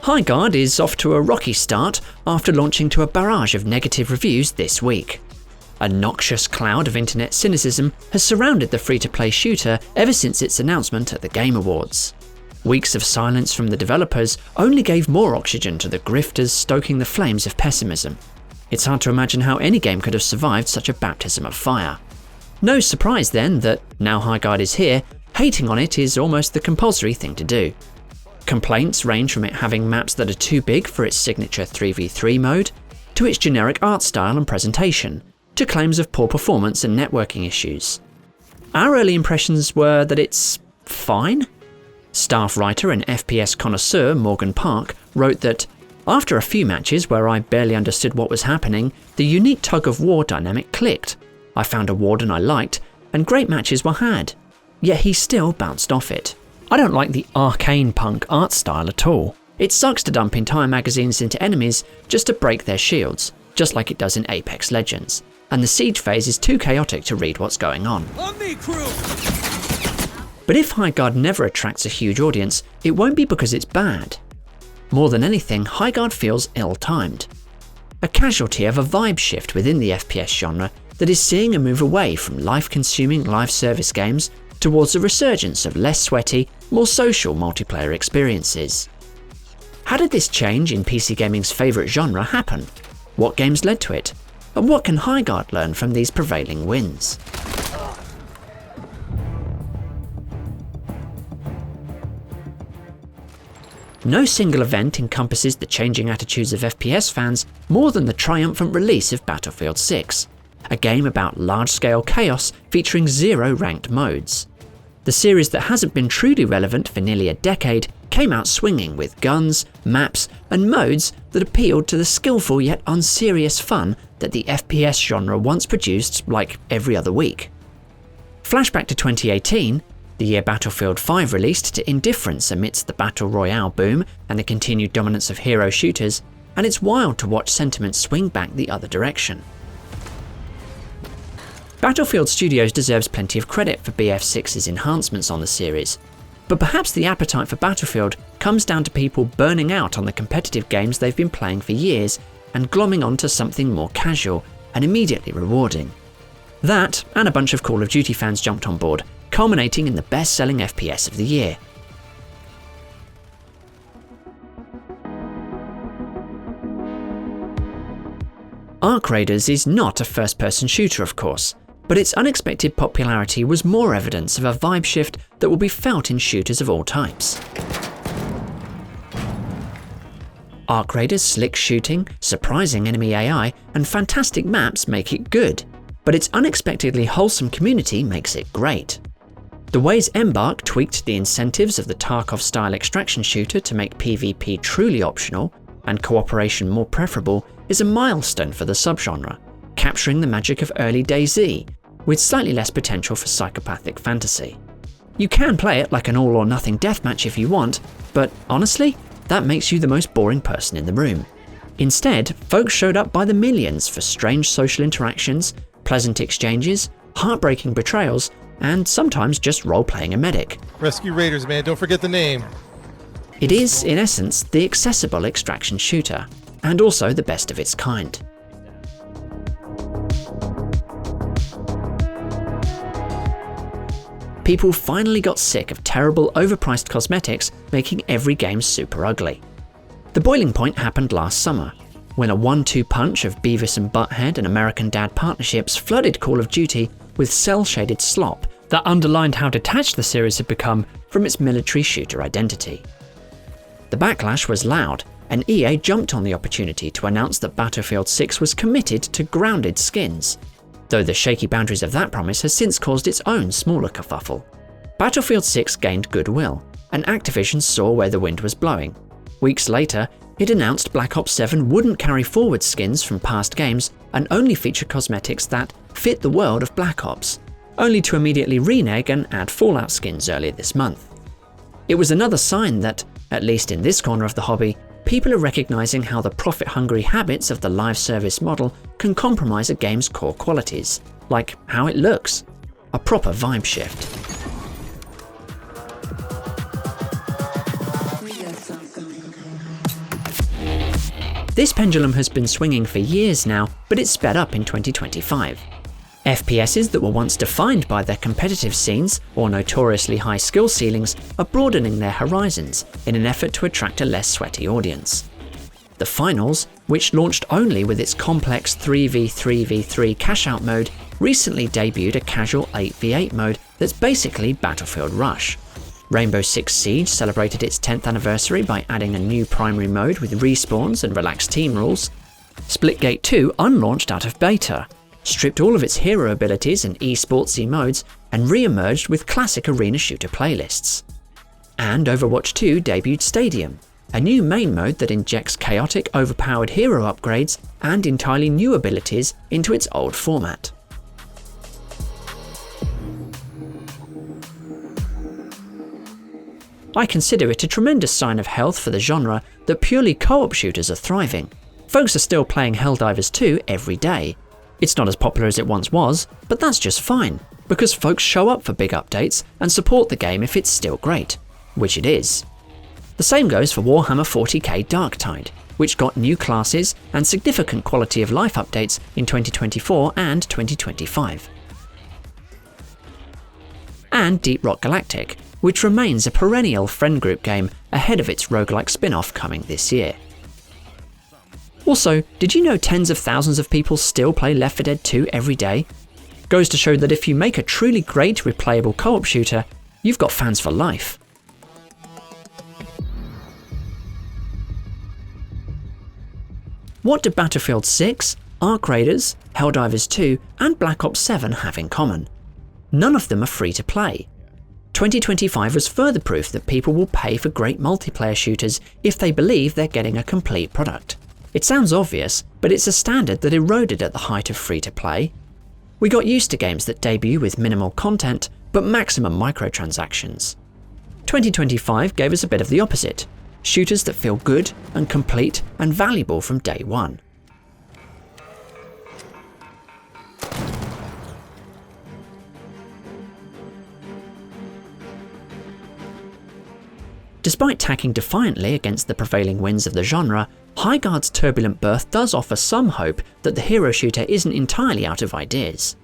Highguard is off to a rocky start after launching to a barrage of negative reviews this week. A noxious cloud of internet cynicism has surrounded the free-to-play shooter ever since its announcement at the Game Awards. Weeks of silence from the developers only gave more oxygen to the grifters stoking the flames of pessimism. It's hard to imagine how any game could have survived such a baptism of fire. No surprise then that, now Highguard is here, hating on it is almost the compulsory thing to do. Complaints range from it having maps that are too big for its signature 3v3 mode, to its generic art style and presentation, to claims of poor performance and networking issues. Our early impressions were that it's fine. Staff writer and FPS connoisseur Morgan Park wrote that, after a few matches where I barely understood what was happening, the unique tug-of-war dynamic clicked. I found a warden I liked, and great matches were had. Yet he still bounced off it. I don't like the arcane punk art style at all. It sucks to dump entire magazines into enemies just to break their shields, just like it does in Apex Legends. And the siege phase is too chaotic to read what's going on. On me, crew! But if Highguard never attracts a huge audience, it won't be because it's bad. More than anything, Highguard feels ill-timed. A casualty of a vibe shift within the FPS genre that is seeing a move away from life-consuming live service games towards a resurgence of less sweaty, more social multiplayer experiences. How did this change in PC gaming's favourite genre happen? What games led to it? And what can Highguard learn from these prevailing winds? No single event encompasses the changing attitudes of FPS fans more than the triumphant release of Battlefield 6, a game about large-scale chaos featuring 0 ranked modes. The series that hasn't been truly relevant for nearly a decade came out swinging with guns, maps, and modes that appealed to the skillful yet unserious fun that the FPS genre once produced like every other week. Flashback to 2018, the year Battlefield 5 released to indifference amidst the Battle Royale boom and the continued dominance of hero shooters, and it's wild to watch sentiment swing back the other direction. Battlefield Studios deserves plenty of credit for BF6's enhancements on the series, but perhaps the appetite for Battlefield comes down to people burning out on the competitive games they've been playing for years and glomming onto something more casual and immediately rewarding. That, and a bunch of Call of Duty fans jumped on board, culminating in the best-selling FPS of the year. Arc Raiders is not a first-person shooter, of course, but its unexpected popularity was more evidence of a vibe shift that will be felt in shooters of all types. Arc Raiders' slick shooting, surprising enemy AI, and fantastic maps make it good, but its unexpectedly wholesome community makes it great. The ways Embark tweaked the incentives of the Tarkov-style extraction shooter to make PvP truly optional and cooperation more preferable is a milestone for the subgenre, capturing the magic of early DayZ, with slightly less potential for psychopathic fantasy. You can play it like an all-or-nothing deathmatch if you want, but honestly, that makes you the most boring person in the room. Instead, folks showed up by the millions for strange social interactions, pleasant exchanges, heartbreaking betrayals, and sometimes just role-playing a medic. Rescue Raiders, man, don't forget the name. It is, in essence, the accessible extraction shooter, and also the best of its kind. People finally got sick of terrible, overpriced cosmetics making every game super ugly. The boiling point happened last summer, when a 1-2 punch of Beavis and Butthead and American Dad partnerships flooded Call of Duty with cel-shaded slop that underlined how detached the series had become from its military shooter identity. The backlash was loud, and EA jumped on the opportunity to announce that Battlefield 6 was committed to grounded skins, though the shaky boundaries of that promise has since caused its own smaller kerfuffle. Battlefield 6 gained goodwill, and Activision saw where the wind was blowing. Weeks later, it announced Black Ops 7 wouldn't carry forward skins from past games and only feature cosmetics that fit the world of Black Ops, only to immediately renege and add Fallout skins earlier this month. It was another sign that, at least in this corner of the hobby, people are recognizing how the profit-hungry habits of the live service model can compromise a game's core qualities, like how it looks, a proper vibe shift. This pendulum has been swinging for years now, but it's sped up in 2025. FPSs that were once defined by their competitive scenes or notoriously high skill ceilings are broadening their horizons in an effort to attract a less sweaty audience. The Finals, which launched only with its complex 3v3v3 cash-out mode, recently debuted a casual 8v8 mode that's basically Battlefield Rush. Rainbow Six Siege celebrated its 10th anniversary by adding a new primary mode with respawns and relaxed team rules. Splitgate 2 unlaunched out of beta, stripped all of its hero abilities and esportsy modes, and re-emerged with classic arena shooter playlists. And Overwatch 2 debuted Stadium, a new main mode that injects chaotic, overpowered hero upgrades and entirely new abilities into its old format. I consider it a tremendous sign of health for the genre that purely co-op shooters are thriving. Folks are still playing Helldivers 2 every day. It's not as popular as it once was, but that's just fine, because folks show up for big updates and support the game if it's still great, which it is. The same goes for Warhammer 40k Darktide, which got new classes and significant quality of life updates in 2024 and 2025. And Deep Rock Galactic, which remains a perennial friend group game ahead of its roguelike spin-off coming this year. Also, did you know tens of thousands of people still play Left 4 Dead 2 every day? Goes to show that if you make a truly great replayable co-op shooter, you've got fans for life. What do Battlefield 6, Arc Raiders, Helldivers 2 and Black Ops 7 have in common? None of them are free to play. 2025 was further proof that people will pay for great multiplayer shooters if they believe they're getting a complete product. It sounds obvious, but it's a standard that eroded at the height of free-to-play. We got used to games that debut with minimal content, but maximum microtransactions. 2025 gave us a bit of the opposite. Shooters that feel good and complete and valuable from day one. Despite tacking defiantly against the prevailing winds of the genre, Highguard's turbulent birth does offer some hope that the hero shooter isn't entirely out of ideas.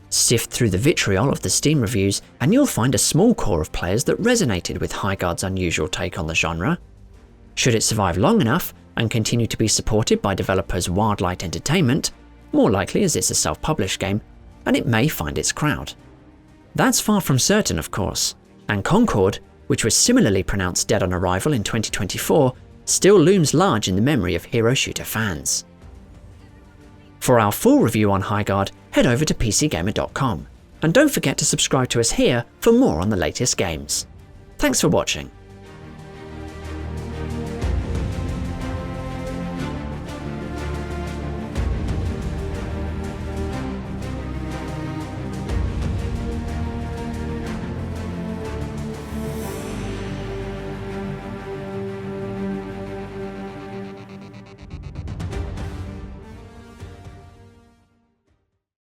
Sift through the vitriol of the Steam reviews and you'll find a small core of players that resonated with Highguard's unusual take on the genre. Should it survive long enough and continue to be supported by developers Wildlight Entertainment, more likely as it's a self-published game, and it may find its crowd. That's far from certain, of course, and Concord, which was similarly pronounced dead on arrival in 2024, still looms large in the memory of hero shooter fans. For our full review on Highguard, head over to PCGamer.com, and don't forget to subscribe to us here for more on the latest games. Thanks for watching.